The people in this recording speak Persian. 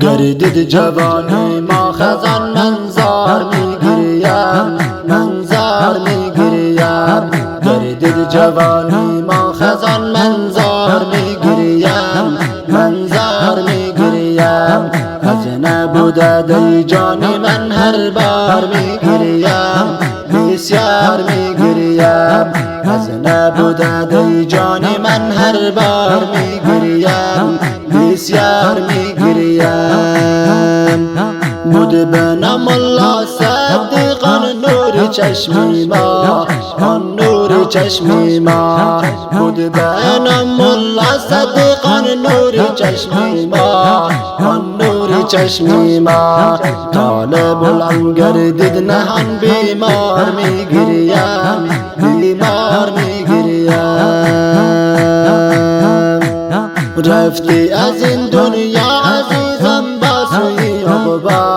گردید جوانی ما خزان منظار میگریم منظار میگریم گردید جوانی ما خزان منظار میگریم منظار میگریم از نبوده دی جان من هر بار میگریم بسیار میگریم از نبوده دی جان من هر بار میگریم بسیار میگریم بود بنام الله صدیقان نور چشمی ما آن نور چشمی ما بود بنام الله صدیقان نور چشمی ما آن نور چشمی ما طالب العلم گردید نهان بیمار میگریم بیمار میگریم رفتی از این دنیا عزیزم با سوی عقبا